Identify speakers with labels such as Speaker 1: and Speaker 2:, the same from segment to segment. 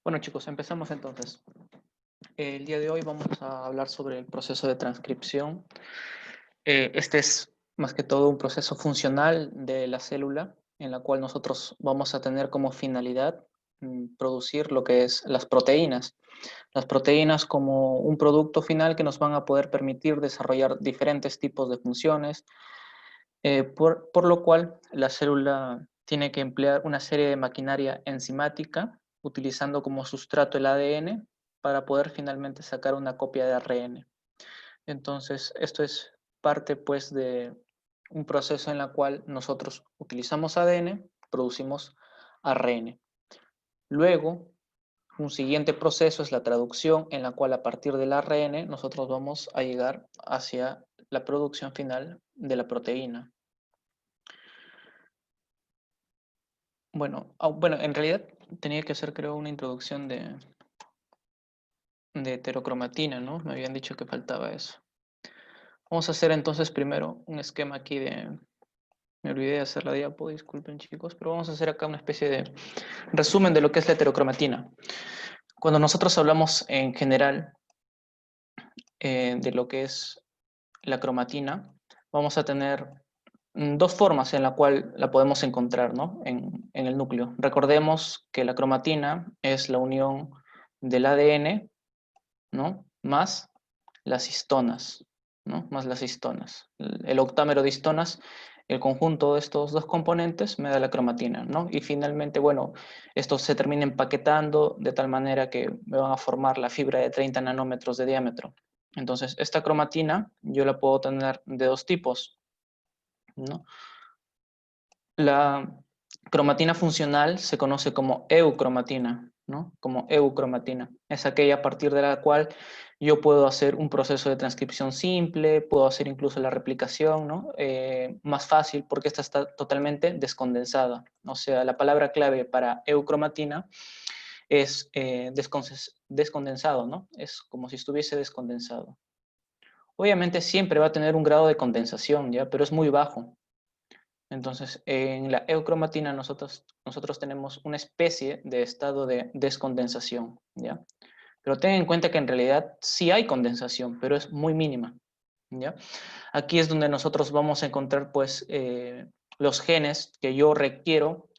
Speaker 1: Bueno chicos, empezamos entonces. El día de hoy vamos a hablar sobre el proceso de transcripción. Este es más que todo un proceso funcional de la célula en la cual nosotros vamos a tener como finalidad producir lo que es las proteínas. Las proteínas como un producto final que nos van a poder permitir desarrollar diferentes tipos de funciones, por lo cual la célula tiene que emplear una serie de maquinaria enzimática utilizando como sustrato el ADN para poder finalmente sacar una copia de ARN. Entonces, esto es parte pues de un proceso en el cual nosotros utilizamos ADN, producimos ARN. Luego, un siguiente proceso es la traducción en la cual a partir del ARN nosotros vamos a llegar hacia la producción final de la proteína. Bueno, en realidad tenía que hacer, creo, una introducción de heterocromatina, ¿no? Me habían dicho que faltaba eso. Vamos a hacer entonces primero un esquema aquí de... Me olvidé de hacer la diapo, disculpen chicos, pero vamos a hacer acá una especie de resumen de lo que es la heterocromatina. Cuando nosotros hablamos en general de lo que es la cromatina, vamos a tener dos formas en la cual la podemos encontrar, ¿no? en el núcleo. Recordemos que la cromatina es la unión del ADN, ¿no? Más las histonas, ¿no? Más las histonas. El octámero de histonas, el conjunto de estos dos componentes me da la cromatina, ¿no? Y finalmente, bueno, estos se terminan empaquetando de tal manera que me van a formar la fibra de 30 nanómetros de diámetro. Entonces, esta cromatina yo la puedo tener de dos tipos, ¿no? La cromatina funcional se conoce como eucromatina, ¿no? Como eucromatina. Es aquella a partir de la cual yo puedo hacer un proceso de transcripción simple, puedo hacer incluso la replicación, ¿no? Más fácil porque esta está totalmente descondensada. O sea, la palabra clave para eucromatina es descondensado, ¿no? Es como si estuviese descondensado. Obviamente siempre va a tener un grado de condensación, ¿ya? Pero es muy bajo. Entonces, en la eucromatina nosotros tenemos una especie de estado de descondensación, ¿ya? Pero ten en cuenta que en realidad sí hay condensación, pero es muy mínima, ¿ya? Aquí es donde nosotros vamos a encontrar, pues, los genes que yo requiero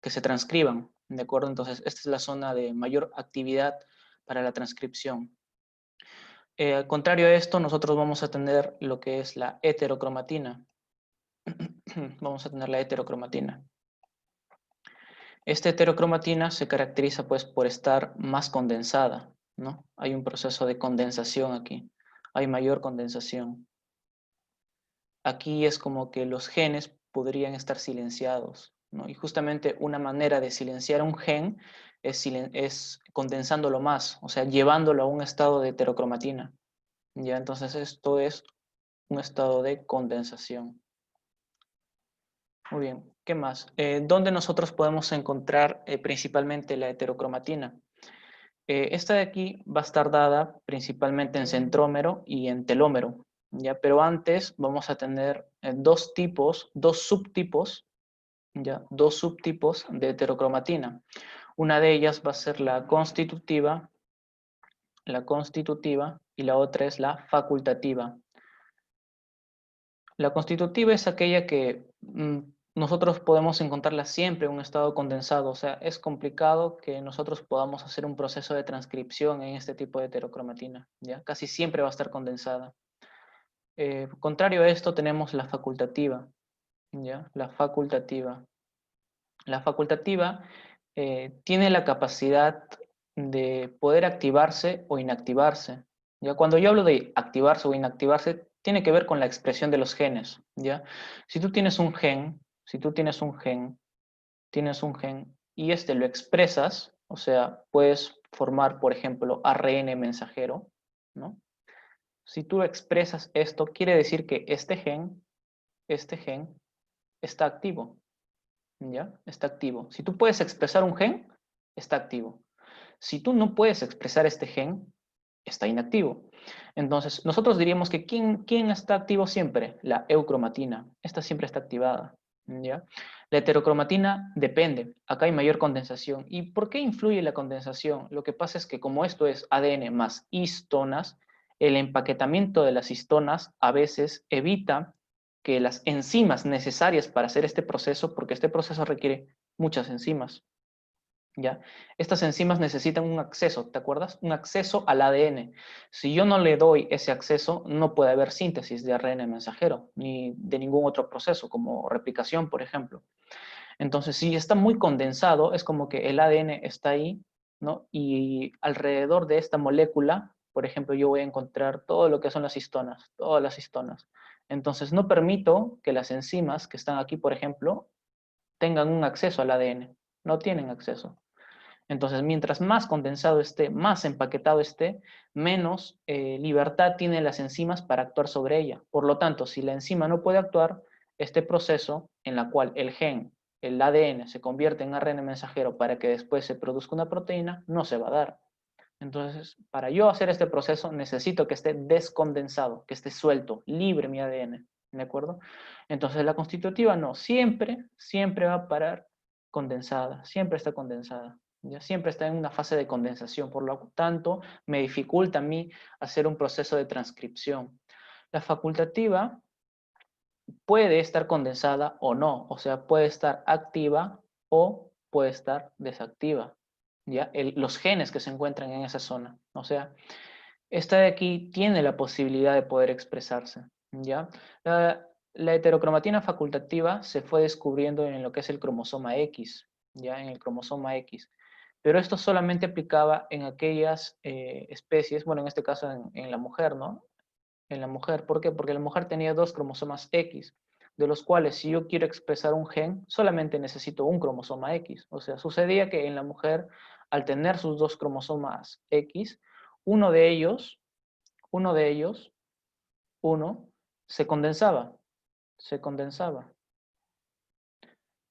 Speaker 1: que se transcriban, ¿de acuerdo? Entonces, esta es la zona de mayor actividad para la transcripción. Al contrario a esto, nosotros vamos a tener lo que es la heterocromatina. Vamos a tener la heterocromatina. Esta heterocromatina se caracteriza pues por estar más condensada, ¿no? Hay un proceso de condensación aquí, hay mayor condensación. Aquí es como que los genes podrían estar silenciados, ¿no? Y justamente una manera de silenciar un gen es condensándolo más, o sea, llevándolo a un estado de heterocromatina. ¿Ya? Entonces esto es un estado de condensación. Muy bien, ¿qué más? ¿Dónde nosotros podemos encontrar principalmente la heterocromatina? Esta de aquí va a estar dada principalmente en centrómero y en telómero, ¿ya? Pero antes vamos a tener dos subtipos, ¿ya? Dos subtipos de heterocromatina. Una de ellas va a ser la constitutiva y la otra es la facultativa. La constitutiva es aquella que nosotros podemos encontrarla siempre en un estado condensado, o sea, es complicado que nosotros podamos hacer un proceso de transcripción en este tipo de heterocromatina, ¿ya? Casi siempre va a estar condensada. Contrario a esto tenemos la facultativa, ¿ya? La facultativa. La facultativa tiene la capacidad de poder activarse o inactivarse. ¿Ya? Cuando yo hablo de activarse o inactivarse, tiene que ver con la expresión de los genes. ¿Ya? Si tú tienes un gen, si tú tienes un gen y este lo expresas, o sea, puedes formar, por ejemplo, ARN mensajero, ¿no? Si tú expresas esto, quiere decir que este gen está activo. ¿Ya? Está activo. Si tú puedes expresar un gen, está activo. Si tú no puedes expresar este gen, está inactivo. Entonces, nosotros diríamos que ¿quién está activo siempre? La eucromatina. Esta siempre está activada. ¿ya? La heterocromatina depende, acá hay mayor condensación. ¿Y por qué influye la condensación? Lo que pasa es que como esto es ADN más histonas, el empaquetamiento de las histonas a veces evita que las enzimas necesarias para hacer este proceso, porque este proceso requiere muchas enzimas, ¿ya? Estas enzimas necesitan un acceso, ¿te acuerdas? Un acceso al ADN. Si yo no le doy ese acceso, no puede haber síntesis de ARN mensajero, ni de ningún otro proceso, como replicación, por ejemplo. Entonces, si está muy condensado, es como que el ADN está ahí, ¿no? Y alrededor de esta molécula, por ejemplo, yo voy a encontrar todo lo que son las histonas, todas las histonas. Entonces, no permito que las enzimas que están aquí, por ejemplo, tengan un acceso al ADN. No tienen acceso. Entonces, mientras más condensado esté, más empaquetado esté, menos libertad tienen las enzimas para actuar sobre ella. Por lo tanto, si la enzima no puede actuar, este proceso en la cual el gen, el ADN, se convierte en ARN mensajero para que después se produzca una proteína, no se va a dar. Entonces, para yo hacer este proceso, necesito que esté descondensado, que esté suelto, libre mi ADN. ¿De acuerdo? Entonces, la constitutiva no, siempre va a parar condensada, siempre está condensada. Ya siempre está en una fase de condensación, por lo tanto, me dificulta a mí hacer un proceso de transcripción. La facultativa puede estar condensada o no, o sea, puede estar activa o puede estar desactiva. ¿Ya? Los genes que se encuentran en esa zona. O sea, esta de aquí tiene la posibilidad de poder expresarse. ¿Ya? La heterocromatina facultativa se fue descubriendo en lo que es el cromosoma X, ¿ya? En el cromosoma X. Pero esto solamente aplicaba en aquellas especies, bueno, en este caso en la mujer, ¿no? En la mujer. ¿Por qué? Porque la mujer tenía dos cromosomas X, de los cuales si yo quiero expresar un gen, solamente necesito un cromosoma X. O sea, sucedía que en la mujer, al tener sus dos cromosomas X, uno de ellos, uno de ellos, uno, se condensaba,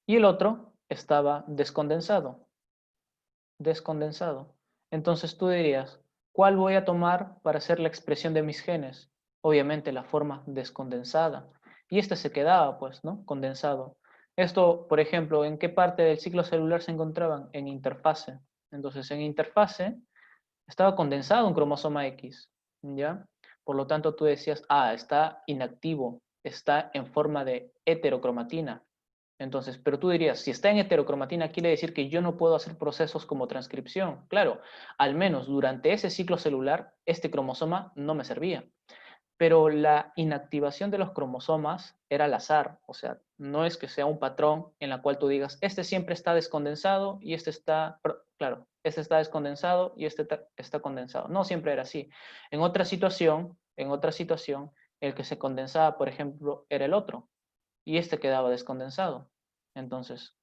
Speaker 1: y el otro estaba descondensado. Entonces tú dirías, ¿cuál voy a tomar para hacer la expresión de mis genes? Obviamente la forma descondensada. Y este se quedaba, pues, ¿no? Condensado. Esto, por ejemplo, ¿en qué parte del ciclo celular se encontraban? En interfase. Entonces, en interfase estaba condensado un cromosoma X, ¿ya? Por lo tanto, tú decías, ah, está inactivo, está en forma de heterocromatina. Entonces, pero tú dirías, si está en heterocromatina, quiere decir que yo no puedo hacer procesos como transcripción. Claro, al menos durante ese ciclo celular, este cromosoma no me servía. Pero la inactivación de los cromosomas era al azar, o sea, no es que sea un patrón en la cual tú digas, este siempre está descondensado y este está, claro, este está descondensado y este está condensado. No siempre era así. En otra situación, el que se condensaba, por ejemplo, era el otro y este quedaba descondensado. Entonces,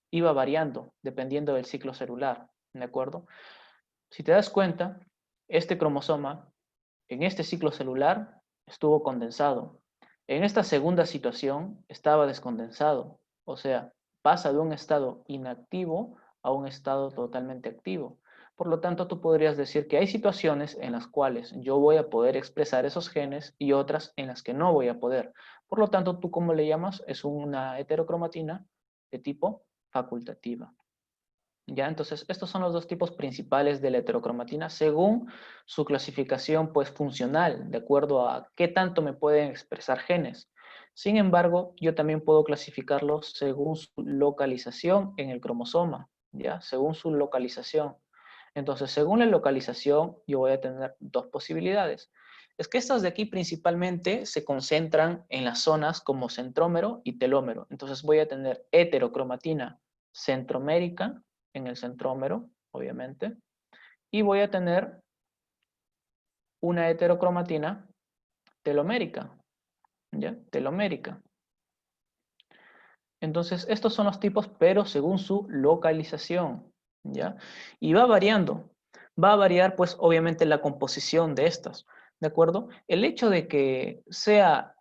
Speaker 1: iba variando dependiendo del ciclo celular, ¿de acuerdo? Si te das cuenta, este cromosoma en este ciclo celular estuvo condensado. En esta segunda situación estaba descondensado. O sea, pasa de un estado inactivo a un estado totalmente activo. Por lo tanto, tú podrías decir que hay situaciones en las cuales yo voy a poder expresar esos genes y otras en las que no voy a poder. Por lo tanto, ¿tú cómo le llamas? Es una heterocromatina de tipo facultativa. ¿Ya? Entonces, estos son los dos tipos principales de la heterocromatina según su clasificación pues, funcional, de acuerdo a qué tanto me pueden expresar genes. Sin embargo, yo también puedo clasificarlos según su localización en el cromosoma, ¿ya? Según su localización. Entonces, según la localización, yo voy a tener dos posibilidades. Es que estas de aquí principalmente se concentran en las zonas como centrómero y telómero. Entonces, voy a tener heterocromatina centromérica en el centrómero, obviamente, y voy a tener una heterocromatina telomérica, ¿ya? Telomérica. Entonces, estos son los tipos, pero según su localización, ¿ya? Y va variando. Va a variar, pues, obviamente, la composición de estas, ¿de acuerdo? El hecho de que sea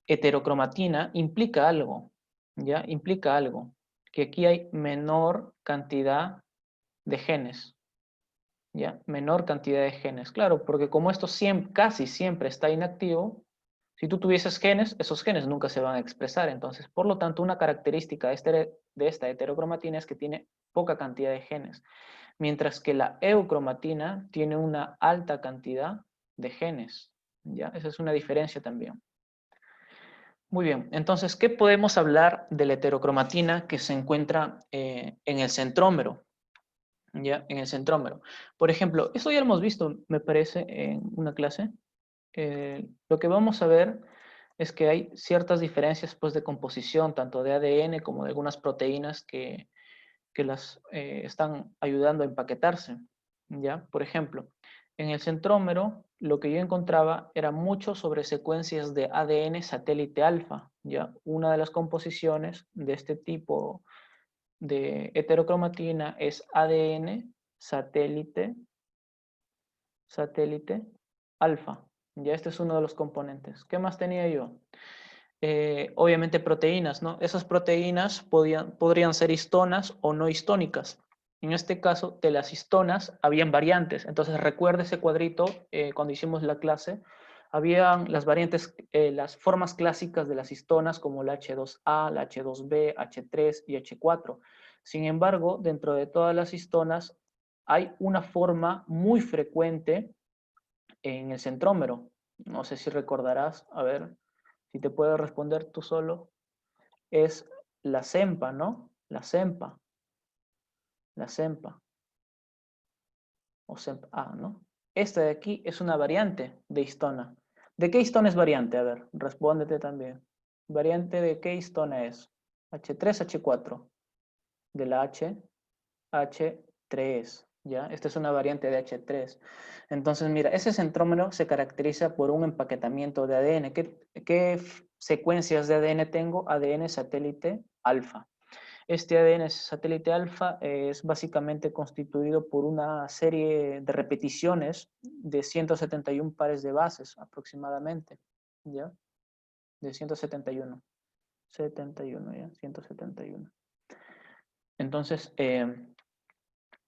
Speaker 1: heterocromatina implica algo, ¿ya? Implica algo, que aquí hay menor cantidad de genes, ¿ya? Menor cantidad de genes, claro, porque como esto casi siempre está inactivo, Si tú tuvieses genes, esos genes nunca se van a expresar. Entonces, por lo tanto, una característica de esta heterocromatina es que tiene poca cantidad de genes, mientras que la eucromatina tiene una alta cantidad de genes. ¿Ya? Esa es una diferencia también. Muy bien, entonces, ¿qué podemos hablar de la heterocromatina que se encuentra en el centrómero? ¿Ya? En el centrómero. Por ejemplo, esto ya lo hemos visto, me parece, en una clase. Lo que vamos a ver es que hay ciertas diferencias pues, de composición, tanto de ADN como de algunas proteínas que las están ayudando a empaquetarse. ¿Ya? Por ejemplo, en el centrómero lo que yo encontraba era mucho sobre secuencias de ADN satélite alfa. ¿Ya? Una de las composiciones de este tipo de heterocromatina es ADN satélite alfa. Ya este es uno de los componentes. ¿Qué más tenía yo? Obviamente proteínas, ¿no? Esas proteínas podrían ser histonas o no histónicas. En este caso, de las histonas, habían variantes. Entonces, recuerda ese cuadrito cuando hicimos la clase. Habían las variantes, las formas clásicas de las histonas, como la H2A, la H2B, H3 y H4. Sin embargo, dentro de todas las histonas, hay una forma muy frecuente en el centrómero. No sé si recordarás, a ver si te puedo responder tú solo. Es la CEMPA, ¿no? La CEMPA. La CEMPA. O CEMPA, ¿no? Esta de aquí es una variante de histona. ¿De qué histona es variante? A ver, respóndete también. ¿Variante de qué histona es? H3, H4. De la H3. ¿Ya? Esta es una variante de H3. Entonces, mira, ese centrómero se caracteriza por un empaquetamiento de ADN. ¿Qué secuencias de ADN tengo? ADN satélite alfa. Este ADN satélite alfa es básicamente constituido por una serie de repeticiones de 171 pares de bases aproximadamente. ¿Ya? De 171. 71, ¿ya? 171. Entonces,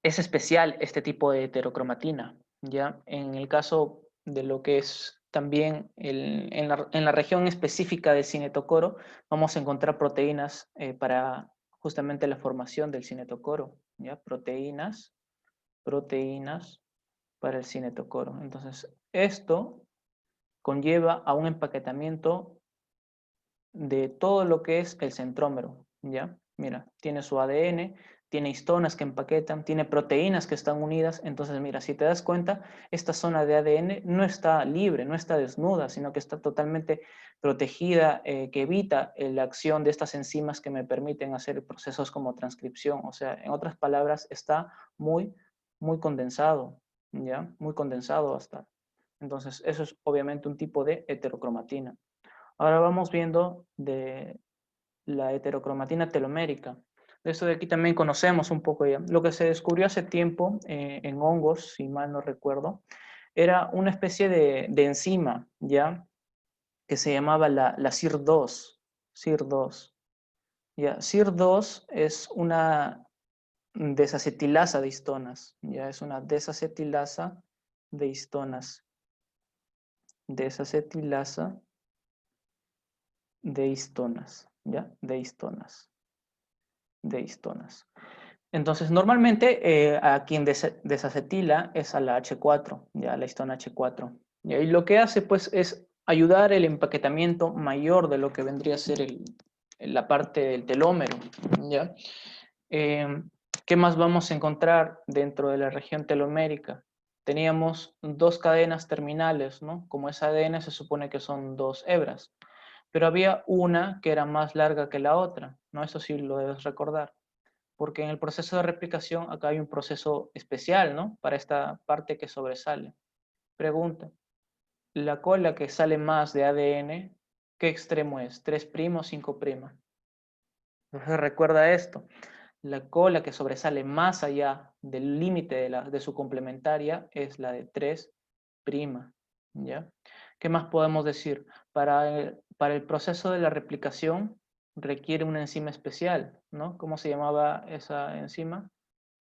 Speaker 1: es especial este tipo de heterocromatina, ¿ya? En el caso de lo que es también en la región específica del cinetocoro, vamos a encontrar proteínas para justamente la formación del cinetocoro, ¿ya? Proteínas para el cinetocoro. Entonces, esto conlleva a un empaquetamiento de todo lo que es el centrómero, ¿ya? Mira, tiene su ADN, tiene histonas que empaquetan, tiene proteínas que están unidas. Entonces, mira, si te das cuenta, esta zona de ADN no está libre, no está desnuda, sino que está totalmente protegida, que evita la acción de estas enzimas que me permiten hacer procesos como transcripción. O sea, en otras palabras, está muy condensado, ¿ya? Muy condensado hasta. Entonces, eso es obviamente un tipo de heterocromatina. Ahora vamos viendo de la heterocromatina telomérica. De esto de aquí también conocemos un poco ya. Lo que se descubrió hace tiempo en hongos, si mal no recuerdo, era una especie de enzima, ¿ya? Que se llamaba la CIR2. CIR2. ¿Ya? CIR2 es una desacetilasa de histonas, ¿ya? Es una desacetilasa de histonas. Desacetilasa de histonas, ¿ya? De histonas. Entonces, normalmente a quien desacetila es a la H4, ya la histona H4. Y lo que hace, pues, es ayudar el empaquetamiento mayor de lo que vendría a ser la parte del telómero, ¿ya? ¿Qué más vamos a encontrar dentro de la región telomérica? Teníamos dos cadenas terminales, ¿no? Como es ADN, se supone que son dos hebras, pero había una que era más larga que la otra, ¿no? Eso sí lo debes recordar, porque en el proceso de replicación acá hay un proceso especial, ¿no? Para esta parte que sobresale. Pregunta, la cola que sale más de ADN, ¿qué extremo es? ¿3' o 5'? Entonces recuerda esto, la cola que sobresale más allá del límite de su complementaria es la de 3', ¿ya? ¿Qué más podemos decir? Para el proceso de la replicación requiere una enzima especial, ¿no? ¿Cómo se llamaba esa enzima?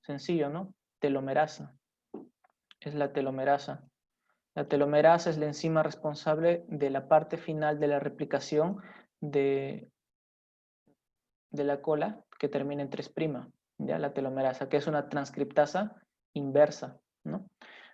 Speaker 1: Sencillo, ¿no? Telomerasa. Es la telomerasa. La telomerasa es la enzima responsable de la parte final de la replicación de la cola que termina en 3', ¿ya? La telomerasa, que es una transcriptasa inversa, ¿no?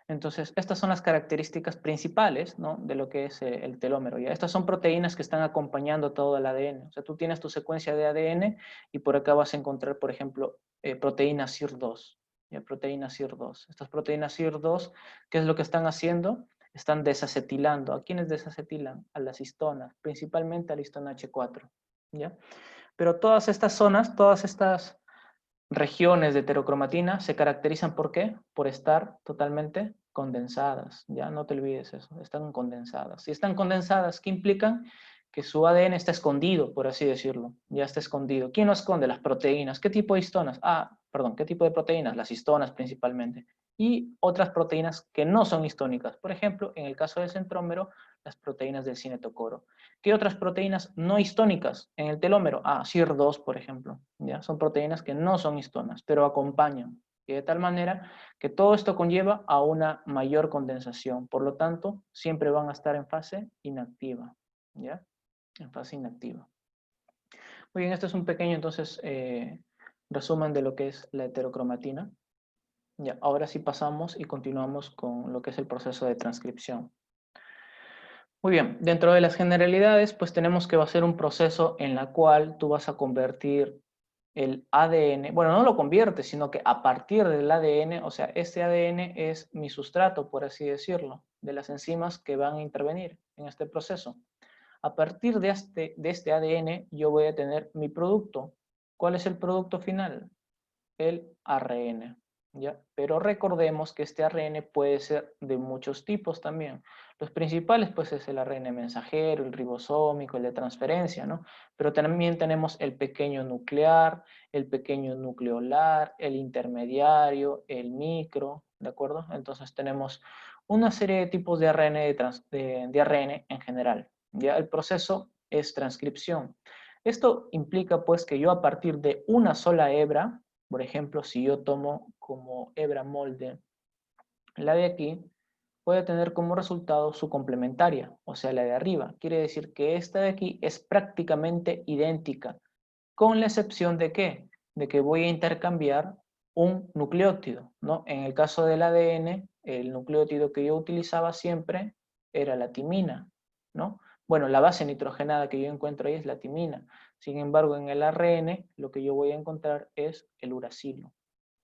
Speaker 1: Entonces, estas son las características principales, ¿no?, de lo que es el telómero, ¿ya? Estas son proteínas que están acompañando todo el ADN. O sea, tú tienes tu secuencia de ADN y por acá vas a encontrar, por ejemplo, proteína SIR2, ¿ya? Proteína SIR2. Estas proteínas SIR2, ¿qué es lo que están haciendo? Están desacetilando. ¿A quiénes desacetilan? A las histonas, principalmente a la histona H4, ¿ya? Pero todas estas zonas, todas estas regiones de heterocromatina se caracterizan ¿por qué? Por estar totalmente condensadas, ya no te olvides eso, están condensadas. Si están condensadas, ¿qué implican? Que su ADN está escondido, por así decirlo, ya está escondido. ¿Quién lo esconde? Las proteínas. ¿Qué tipo de histonas? ¿Qué tipo de proteínas? Las histonas principalmente. Y otras proteínas que no son histónicas. Por ejemplo, en el caso del centrómero, las proteínas del cinetocoro. ¿Qué otras proteínas no histónicas en el telómero? SIR2, por ejemplo. ¿Ya? Son proteínas que no son histonas, pero acompañan. Y de tal manera que todo esto conlleva a una mayor condensación. Por lo tanto, siempre van a estar en fase inactiva. ¿Ya? En fase inactiva. Muy bien, esto es un pequeño, entonces, resumen de lo que es la heterocromatina. Ya, ahora sí pasamos y continuamos con lo que es el proceso de transcripción. Muy bien, dentro de las generalidades, pues tenemos que va a ser un proceso en la cual tú vas a convertir el ADN, bueno, no lo conviertes, sino que a partir del ADN, o sea, este ADN es mi sustrato, por así decirlo, de las enzimas que van a intervenir en este proceso. A partir de este ADN, yo voy a tener mi producto. ¿Cuál es el producto final? El ARN. ¿Ya? Pero recordemos que este ARN puede ser de muchos tipos también. Los principales pues es el ARN mensajero, el ribosómico, el de transferencia, ¿no? Pero también tenemos el pequeño nuclear, el pequeño nucleolar, el intermediario, el micro, ¿de acuerdo? Entonces tenemos una serie de tipos de ARN, de ARN en general. ¿Ya? El proceso es transcripción. Esto implica pues que yo a partir de una sola hebra, por ejemplo, si yo tomo como hebra molde la de aquí, voy a tener como resultado su complementaria, o sea, la de arriba. Quiere decir que esta de aquí es prácticamente idéntica, con la excepción de ¿qué? De que voy a intercambiar un nucleótido, ¿no? En el caso del ADN, el nucleótido que yo utilizaba siempre era la timina, ¿no? Bueno, la base nitrogenada que yo encuentro ahí es la timina. Sin embargo, en el ARN, lo que yo voy a encontrar es el uracilo.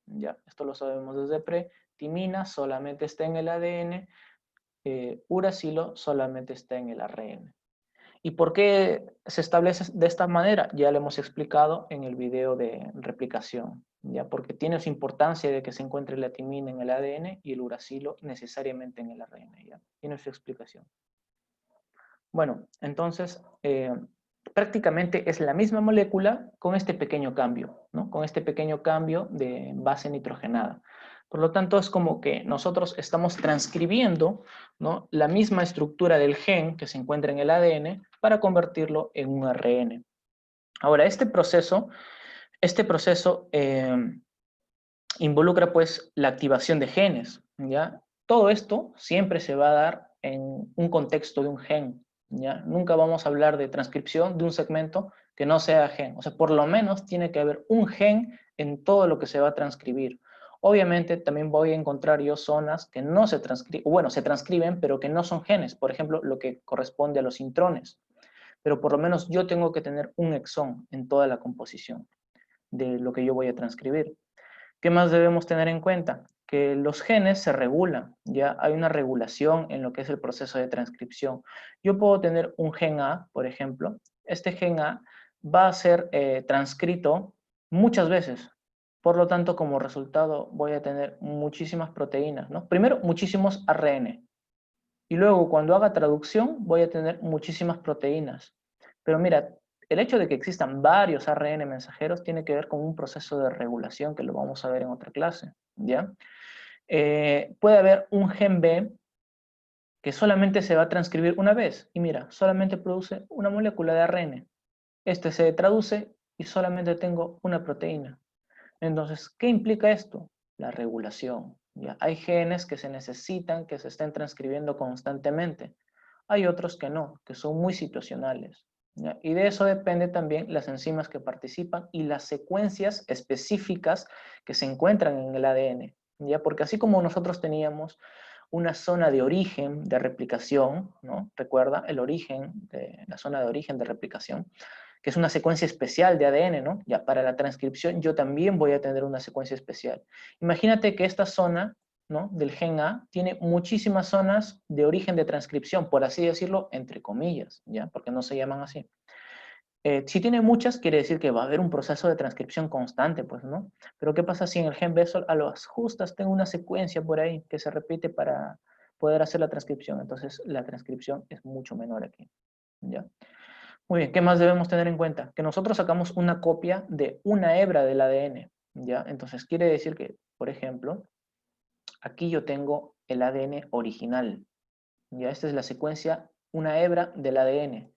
Speaker 1: Ya, esto lo sabemos desde pre. Timina solamente está en el ADN, uracilo solamente está en el ARN. ¿Y por qué se establece de esta manera? Ya lo hemos explicado en el video de replicación, ¿ya? Porque tiene su importancia de que se encuentre la timina en el ADN y el uracilo necesariamente en el ARN, ¿ya? Tiene su explicación. Bueno, entonces, prácticamente es la misma molécula con este pequeño cambio, ¿no? Con este pequeño cambio de base nitrogenada. Por lo tanto, es como que nosotros estamos transcribiendo, ¿no?, la misma estructura del gen que se encuentra en el ADN para convertirlo en un ARN. Ahora, este proceso involucra pues la activación de genes, ¿ya? Todo esto siempre se va a dar en un contexto de un gen, ¿ya? Nunca vamos a hablar de transcripción de un segmento que no sea gen. O sea, por lo menos tiene que haber un gen en todo lo que se va a transcribir. Obviamente también voy a encontrar yo zonas que no se transcriben, bueno, se transcriben, pero que no son genes. Por ejemplo, lo que corresponde a los intrones. Pero por lo menos yo tengo que tener un exón en toda la composición de lo que yo voy a transcribir. ¿Qué más debemos tener en cuenta? Que los genes se regulan, ya hay una regulación en lo que es el proceso de transcripción. Yo puedo tener un gen A, por ejemplo. Este gen A va a ser transcrito muchas veces. Por lo tanto, como resultado voy a tener muchísimas proteínas, ¿no? Primero, muchísimos ARN. Y luego, cuando haga traducción, voy a tener muchísimas proteínas. Pero mira, el hecho de que existan varios ARN mensajeros tiene que ver con un proceso de regulación que lo vamos a ver en otra clase, ¿ya? Puede haber un gen B que solamente se va a transcribir una vez. Y mira, solamente produce una molécula de ARN. Este se traduce y solamente tengo una proteína. Entonces, ¿qué implica esto? La regulación. ¿ya? Hay genes que se necesitan que se estén transcribiendo constantemente. Hay otros que no, que son muy situacionales, ¿ya? Y de eso depende también las enzimas que participan y las secuencias específicas que se encuentran en el ADN, ¿ya? Porque así como nosotros teníamos una zona de origen de replicación, ¿no? Recuerda el origen, la zona de origen de replicación, que es una secuencia especial de ADN, ¿no? Ya para la transcripción yo también voy a tener una secuencia especial. Imagínate que esta zona, ¿no? Del gen A tiene muchísimas zonas de origen de transcripción, por así decirlo, entre comillas, ¿ya? Porque no se llaman así. Si tiene muchas, quiere decir que va a haber un proceso de transcripción constante, pues, ¿no? Pero ¿qué pasa si en el gen B a las justas tengo una secuencia por ahí que se repite para poder hacer la transcripción? Entonces la transcripción es mucho menor aquí, ¿ya? Muy bien, ¿qué más debemos tener en cuenta? Que nosotros sacamos una copia de una hebra del ADN, ¿ya? Entonces quiere decir que, por ejemplo, aquí yo tengo el ADN original, ¿ya? Esta es la secuencia, una hebra del ADN.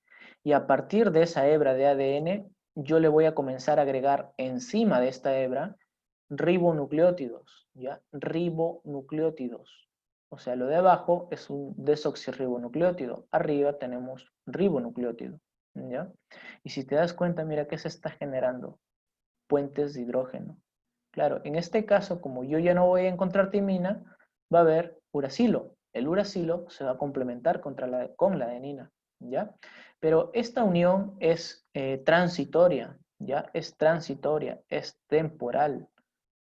Speaker 1: Y a partir de esa hebra de ADN, yo le voy a comenzar a agregar encima de esta hebra ribonucleótidos, ¿ya? Ribonucleótidos. O sea, lo de abajo es un desoxirribonucleótido. Arriba tenemos ribonucleótido, ¿ya? Y si te das cuenta, mira que se está generando puentes de hidrógeno. Claro, en este caso, como yo ya no voy a encontrar timina, va a haber uracilo. El uracilo se va a complementar con la adenina, ¿ya? Pero esta unión es transitoria, ¿ya? Es transitoria, es temporal,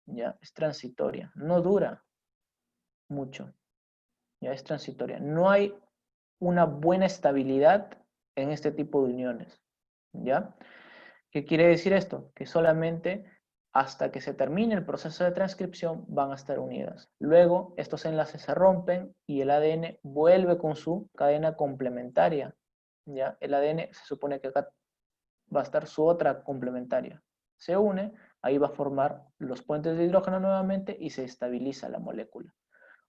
Speaker 1: ¿ya? Es transitoria, no dura mucho, ¿ya? Es transitoria. No hay una buena estabilidad en este tipo de uniones, ¿ya? ¿Qué quiere decir esto? Que solamente hasta que se termine el proceso de transcripción van a estar unidas. Luego estos enlaces se rompen y el ADN vuelve con su cadena complementaria, ¿ya? El ADN se supone que acá va a estar su otra complementaria. Se une, ahí va a formar los puentes de hidrógeno nuevamente y se estabiliza la molécula.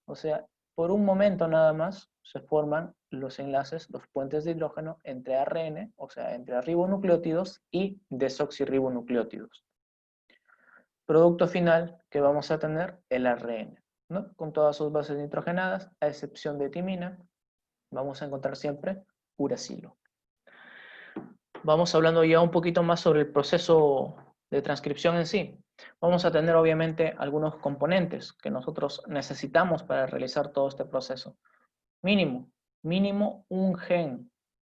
Speaker 1: O sea, por un momento nada más se forman los enlaces, los puentes de hidrógeno entre ARN, o sea, entre ribonucleótidos y desoxirribonucleótidos. Producto final que vamos a tener, el ARN, ¿no? Con todas sus bases nitrogenadas, a excepción de timina, vamos a encontrar siempre uracilo. Vamos hablando ya un poquito más sobre el proceso de transcripción en sí. Vamos a tener obviamente algunos componentes que nosotros necesitamos para realizar todo este proceso. Mínimo un gen,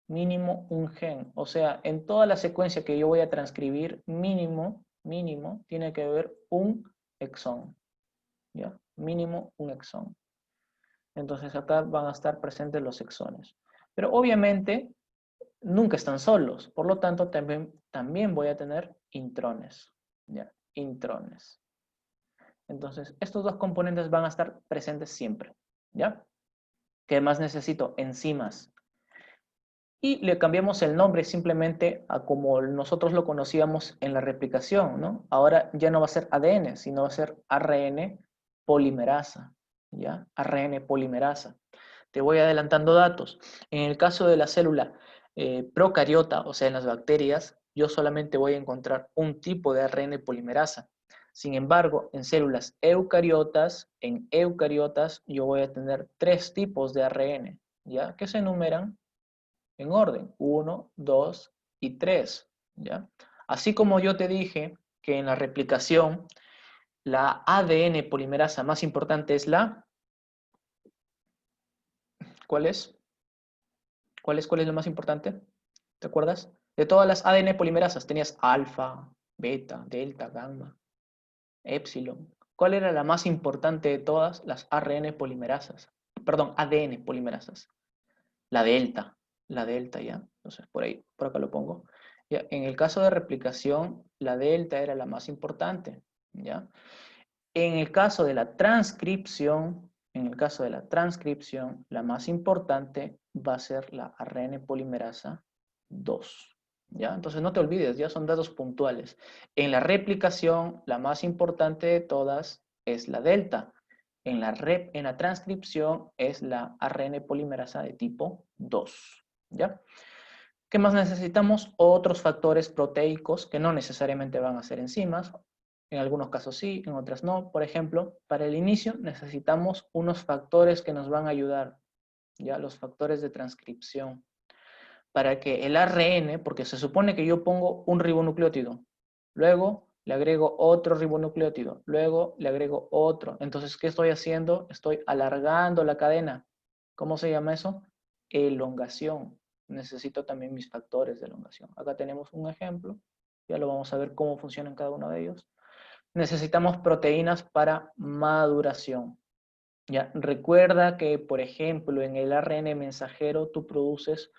Speaker 1: mínimo un gen. O sea, en toda la secuencia que yo voy a transcribir, mínimo, tiene que haber un exón, ¿ya? Mínimo un exón. Entonces acá van a estar presentes los exones. Pero obviamente nunca están solos, por lo tanto también voy a tener intrones, ¿ya? Intrones. Entonces estos dos componentes van a estar presentes siempre, ¿ya? ¿Qué más necesito? Enzimas. Y le cambiamos el nombre simplemente a como nosotros lo conocíamos en la replicación, ¿no? Ahora ya no va a ser ADN, sino va a ser ARN polimerasa, ¿ya? ARN polimerasa. Te voy adelantando datos. En el caso de la célula procariota, o sea, en las bacterias, yo solamente voy a encontrar un tipo de ARN polimerasa. Sin embargo, en células eucariotas, yo voy a tener 3 tipos de ARN, ¿ya? Que se enumeran en orden, 1, 2 y 3, ¿ya? Así como yo te dije que en la replicación la ADN polimerasa más importante es la... ¿Cuál es? ¿Cuál es lo más importante? ¿Te acuerdas? De todas las ADN polimerasas tenías alfa, beta, delta, gamma, epsilon. ¿Cuál era la más importante de todas las ARN polimerasas? Perdón, ADN polimerasas. La delta, ¿ya? Entonces, por ahí, por acá lo pongo. Ya, en el caso de replicación, la delta era la más importante, ¿ya? En el caso de la transcripción, la más importante va a ser la ARN polimerasa 2, ¿ya? Entonces, no te olvides, ya son datos puntuales. En la replicación, la más importante de todas es la delta. En la transcripción es la ARN polimerasa de tipo 2, ¿ya? ¿Qué más necesitamos? Otros factores proteicos que no necesariamente van a ser enzimas, En algunos casos sí, en otras no. Por ejemplo, para el inicio necesitamos unos factores que nos van a ayudar, ya los factores de transcripción, para que el ARN, porque se supone que yo pongo un ribonucleótido, luego le agrego otro ribonucleótido, luego le agrego otro. Entonces, ¿qué estoy haciendo? Estoy alargando la cadena. ¿Cómo se llama eso? Elongación. Necesito también mis factores de elongación. Acá tenemos un ejemplo. Ya lo vamos a ver cómo funcionan cada uno de ellos. Necesitamos proteínas para maduración. Ya, recuerda que, por ejemplo, en el ARN mensajero tú produces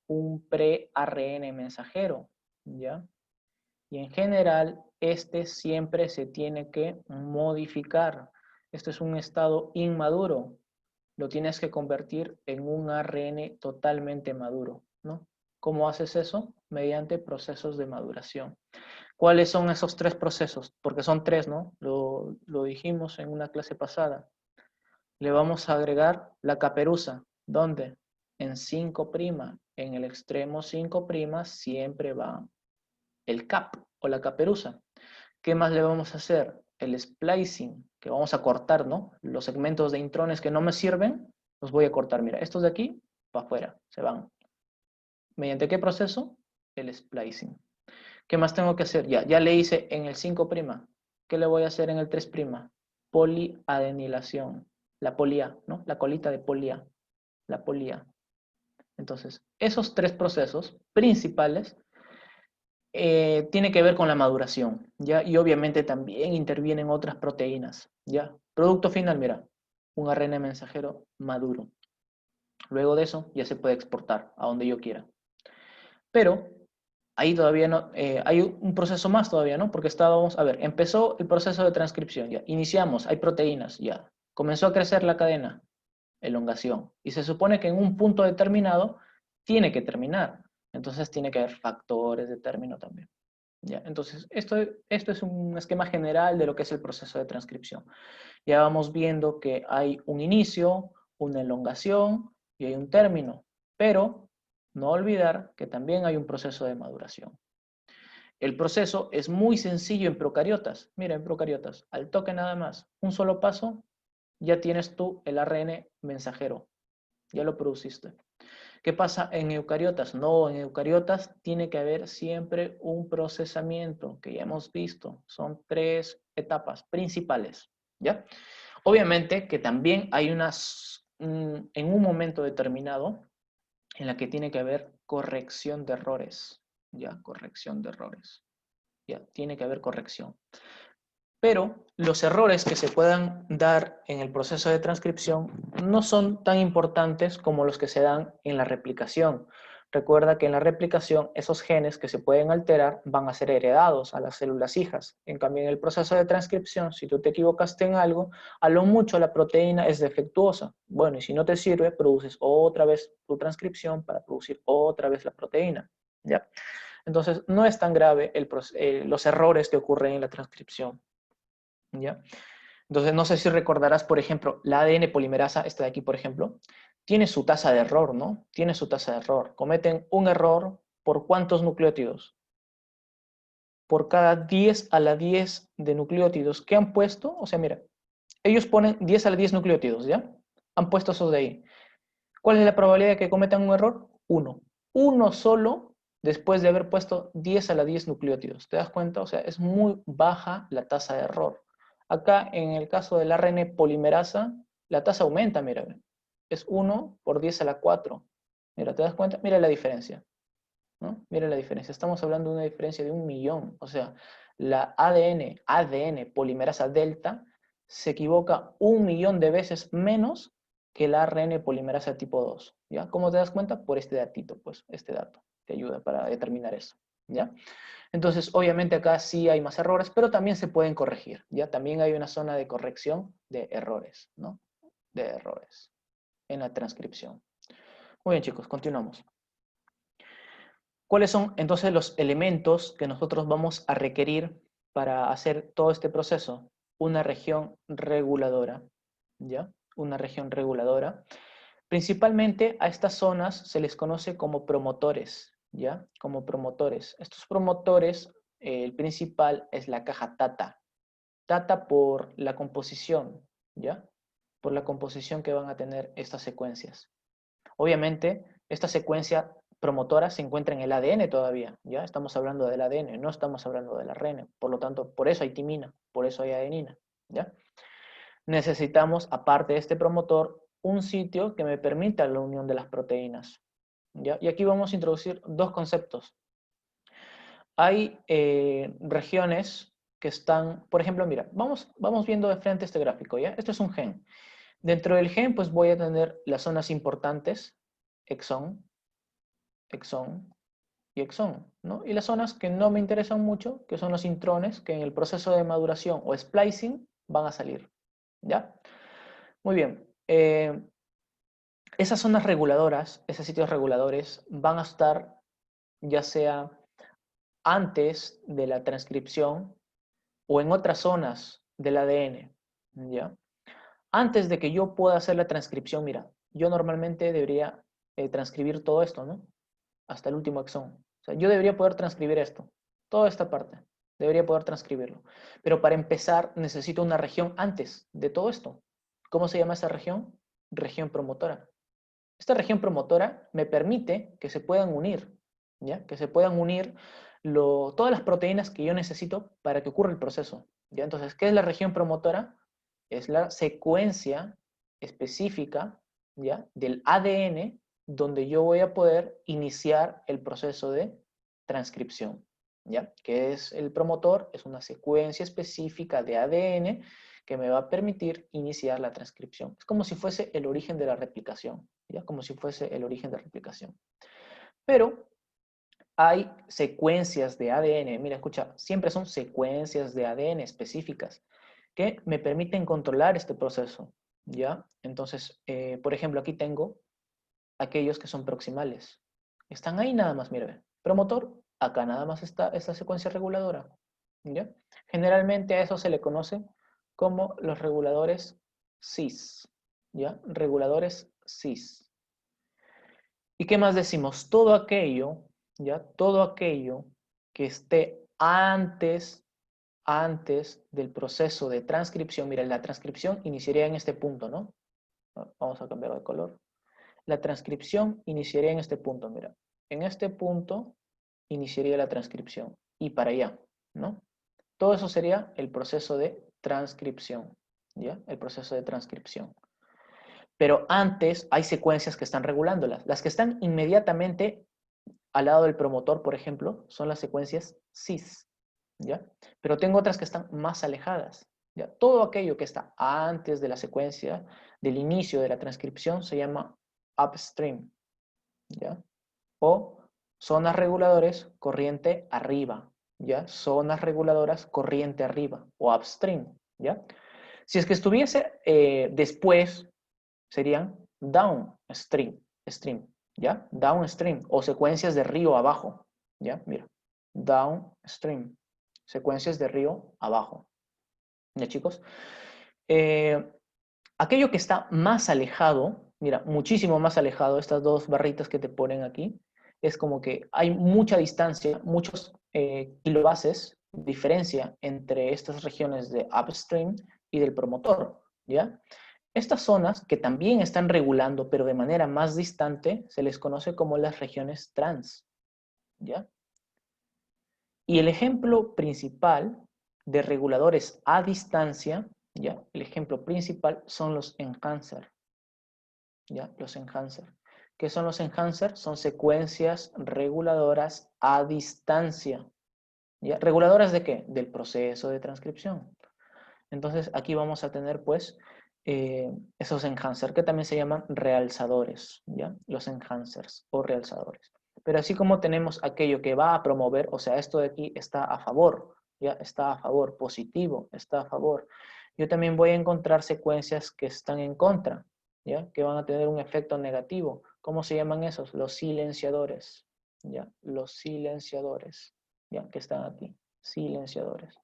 Speaker 1: un pre-ARN mensajero, ¿ya? Y en general, este siempre se tiene que modificar. Este es un estado inmaduro. Lo tienes que convertir en un ARN totalmente maduro, ¿no? ¿Cómo haces eso? Mediante procesos de maduración. ¿Cuáles son esos tres procesos? Porque son tres, ¿no? Lo dijimos en una clase pasada. Le vamos a agregar la caperuza. ¿Dónde? En 5'. En el extremo 5' siempre va el cap o la caperuza. ¿Qué más le vamos a hacer? El splicing, que vamos a cortar, ¿no? Los segmentos de intrones que no me sirven, los voy a cortar. Mira, estos de aquí, para afuera, se van. ¿Mediante qué proceso? El splicing. ¿Qué más tengo que hacer? Ya le hice en el 5'. ¿Qué le voy a hacer en el 3'? Poliadenilación. La polía, ¿no? La colita de polía. La polía. Entonces, esos tres procesos principales tienen que ver con la maduración, ¿ya? Y obviamente también intervienen otras proteínas, ¿ya? Producto final, mira, un ARN mensajero maduro. Luego de eso ya se puede exportar a donde yo quiera. Pero ahí todavía no, hay un proceso más todavía, ¿no? Porque estábamos, a ver, empezó el proceso de transcripción, ya. Iniciamos, hay proteínas, ya. Comenzó a crecer la cadena, elongación. Y se supone que en un punto determinado tiene que terminar. Entonces tiene que haber factores de término también. ¿Ya? Entonces, esto es un esquema general de lo que es el proceso de transcripción. Ya vamos viendo que hay un inicio, una elongación y hay un término. Pero no olvidar que también hay un proceso de maduración. El proceso es muy sencillo en procariotas. Mira, en procariotas, al toque nada más, un solo paso, ya tienes tú el ARN mensajero. Ya lo produciste. ¿Qué pasa en eucariotas? No, en eucariotas tiene que haber siempre un procesamiento que ya hemos visto. Son tres etapas principales, ¿ya? Obviamente que también hay en un momento determinado en la que tiene que haber corrección de errores, ¿ya? Corrección de errores, ¿ya? Tiene que haber corrección. Pero los errores que se puedan dar en el proceso de transcripción no son tan importantes como los que se dan en la replicación. Recuerda que en la replicación esos genes que se pueden alterar van a ser heredados a las células hijas. En cambio, en el proceso de transcripción, si tú te equivocaste en algo, a lo mucho la proteína es defectuosa. Bueno, y si no te sirve, produces otra vez tu transcripción para producir otra vez la proteína, ¿ya? Entonces, no es tan grave los errores que ocurren en la transcripción, ¿ya? Entonces, no sé si recordarás, por ejemplo, la ADN polimerasa, esta de aquí, por ejemplo, tiene su tasa de error, ¿no? Tiene su tasa de error. Cometen un error por ¿cuántos nucleótidos? Por cada 10 a la 10 de nucleótidos que han puesto, o sea, mira, ellos ponen 10 a la 10 nucleótidos, ¿ya? Han puesto esos de ahí. ¿Cuál es la probabilidad de que cometan un error? 1. Uno solo después de haber puesto 10 a la 10 nucleótidos. ¿Te das cuenta? O sea, es muy baja la tasa de error. Acá, en el caso del ARN polimerasa, la tasa aumenta, mira. Es 1 por 10 a la 4. Mira, ¿te das cuenta? Mira la diferencia, ¿no? Mira la diferencia. Estamos hablando de una diferencia de 1.000.000. O sea, la ADN polimerasa delta se equivoca 1.000.000 de veces menos que la ARN polimerasa tipo 2. ¿Ya? ¿Cómo te das cuenta? Por este datito, pues, este dato te ayuda para determinar eso. ¿Ya? Entonces, obviamente acá sí hay más errores, pero también se pueden corregir, ¿ya? También hay una zona de corrección de errores, ¿no? De errores en la transcripción. Muy bien, chicos, continuamos. ¿Cuáles son entonces los elementos que nosotros vamos a requerir para hacer todo este proceso? Una región reguladora, ¿ya? Una región reguladora. Principalmente a estas zonas se les conoce como promotores, ¿ya? Como promotores. Estos promotores, el principal es la caja TATA, Data por la composición, ¿ya? Por la composición que van a tener estas secuencias. Obviamente, esta secuencia promotora se encuentra en el ADN todavía, ¿ya? Estamos hablando del ADN, no estamos hablando del ARN. Por lo tanto, por eso hay timina, por eso hay adenina, ¿ya? Necesitamos, aparte de este promotor, un sitio que me permita la unión de las proteínas, ¿ya? Y aquí vamos a introducir dos conceptos. Hay regiones que están, por ejemplo, mira, vamos viendo de frente este gráfico, ¿ya? Esto es un gen. Dentro del gen, pues voy a tener las zonas importantes, exón, exón y exón, ¿no? Y las zonas que no me interesan mucho, que son los intrones, que en el proceso de maduración o splicing van a salir, ¿ya? Muy bien. Esas zonas reguladoras, esos sitios reguladores, van a estar ya sea antes de la transcripción o en otras zonas del ADN, ¿ya? Antes de que yo pueda hacer la transcripción, mira, yo normalmente debería transcribir todo esto, ¿no? Hasta el último exón. O sea, yo debería poder transcribir esto, toda esta parte, debería poder transcribirlo. Pero para empezar necesito una región antes de todo esto. ¿Cómo se llama esa región? Región promotora. Esta región promotora me permite que se puedan unir, ¿ya? Que se puedan unir todas las proteínas que yo necesito para que ocurra el proceso, ¿ya? Entonces, ¿qué es la región promotora? Es la secuencia específica, ¿ya? Del ADN donde yo voy a poder iniciar el proceso de transcripción, ¿ya? ¿Qué es el promotor? Es una secuencia específica de ADN que me va a permitir iniciar la transcripción. Es como si fuese el origen de la replicación, ¿ya? Como si fuese el origen de replicación. Pero hay secuencias de ADN, mira, escucha, siempre son secuencias de ADN específicas que me permiten controlar este proceso, ¿ya? Entonces, por ejemplo, aquí tengo aquellos que son proximales. Están ahí nada más, mira, promotor, acá nada más está esta secuencia reguladora, ¿ya? Generalmente a eso se le conoce como los reguladores cis, ¿ya? Reguladores cis. ¿Y qué más decimos? Todo aquello, ¿ya? Todo aquello que esté antes del proceso de transcripción. Mira, la transcripción iniciaría en este punto, ¿no? Vamos a cambiar de color. La transcripción iniciaría en este punto, mira. En este punto iniciaría la transcripción. Y para allá, ¿no? Todo eso sería el proceso de transcripción, ¿ya? El proceso de transcripción. Pero antes hay secuencias que están regulándolas. Las que están inmediatamente al lado del promotor, por ejemplo, son las secuencias cis, ¿ya? Pero tengo otras que están más alejadas, ¿ya? Todo aquello que está antes de la secuencia, del inicio de la transcripción, se llama upstream, ¿ya? O zonas reguladores corriente arriba, ¿ya? Zonas reguladoras corriente arriba, o upstream, ¿ya? Si es que estuviese después, serían downstream, ¿ya? Downstream, o secuencias de río abajo, ¿ya? Mira, downstream, secuencias de río abajo, ¿ya, chicos? Aquello que está más alejado, mira, muchísimo más alejado, estas dos barritas que te ponen aquí, es como que hay mucha distancia, muchos kilobases, diferencia entre estas regiones de upstream y del promotor, ¿ya? Estas zonas que también están regulando, pero de manera más distante, se les conoce como las regiones trans, ¿ya? Y el ejemplo principal de reguladores a distancia, ¿ya? El ejemplo principal son los enhancer, ¿ya? Los enhancer. ¿Qué son los enhancer? Son secuencias reguladoras a distancia, ¿ya? ¿Reguladoras de qué? Del proceso de transcripción. Entonces aquí vamos a tener pues esos enhancers que también se llaman realzadores, ¿ya? Los enhancers o realzadores. Pero así como tenemos aquello que va a promover, o sea, esto de aquí está a favor, ¿ya? Está a favor, positivo, está a favor. Yo también voy a encontrar secuencias que están en contra, ¿ya? Que van a tener un efecto negativo. ¿Cómo se llaman esos? Los silenciadores, ¿ya? Los silenciadores, ¿ya? Que están aquí, silenciadores.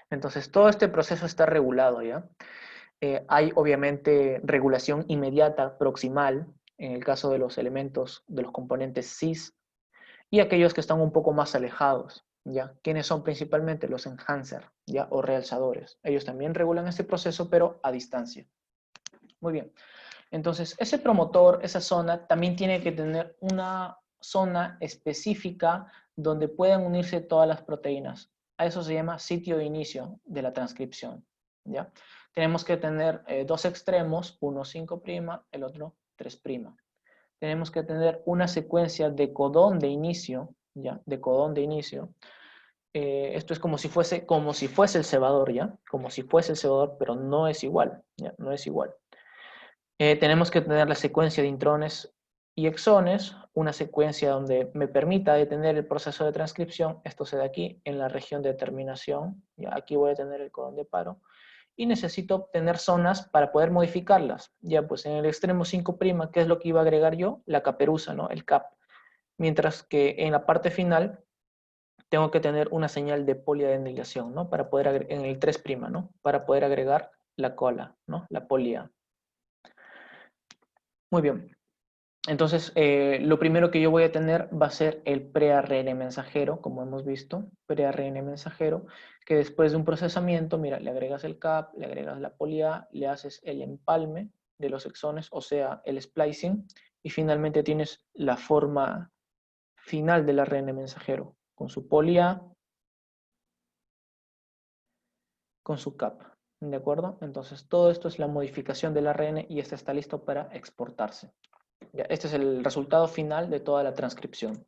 Speaker 1: Entonces, todo este proceso está regulado, ¿ya? Hay, obviamente, regulación inmediata, proximal, en el caso de los elementos, de los componentes cis, y aquellos que están un poco más alejados, ¿ya? ¿Quiénes son principalmente? Los enhancer, ¿ya? O realzadores. Ellos también regulan este proceso, pero a distancia. Muy bien. Entonces, ese promotor, esa zona, también tiene que tener una zona específica donde puedan unirse todas las proteínas. A eso se llama sitio de inicio de la transcripción, ¿ya? Tenemos que tener dos extremos, uno 5', el otro 3'. Tenemos que tener una secuencia de codón de inicio, ¿ya? De codón de inicio. Esto es como si fuese el cebador, ¿ya? Como si fuese el cebador, pero no es igual, ¿ya? No es igual. Tenemos que tener la secuencia de intrones y exones, una secuencia donde me permita detener el proceso de transcripción. Esto se da aquí en la región de terminación. Ya aquí voy a tener el codón de paro. Y necesito obtener zonas para poder modificarlas. Ya pues en el extremo 5', ¿qué es lo que iba a agregar yo? La caperuza, ¿no? El cap. Mientras que en la parte final tengo que tener una señal de poliadenilación, ¿no? Para poder en el 3', ¿no? Para poder agregar la cola, ¿no? La polia. Muy bien. Entonces, lo primero que yo voy a tener va a ser el pre-ARN mensajero, como hemos visto, pre-ARN mensajero, que después de un procesamiento, mira, le agregas el CAP, le agregas la polia, le haces el empalme de los exones, o sea, el splicing, y finalmente tienes la forma final del ARN mensajero, con su polia, con su CAP, ¿de acuerdo? Entonces, todo esto es la modificación del ARN y este está listo para exportarse. Ya, este es el resultado final de toda la transcripción.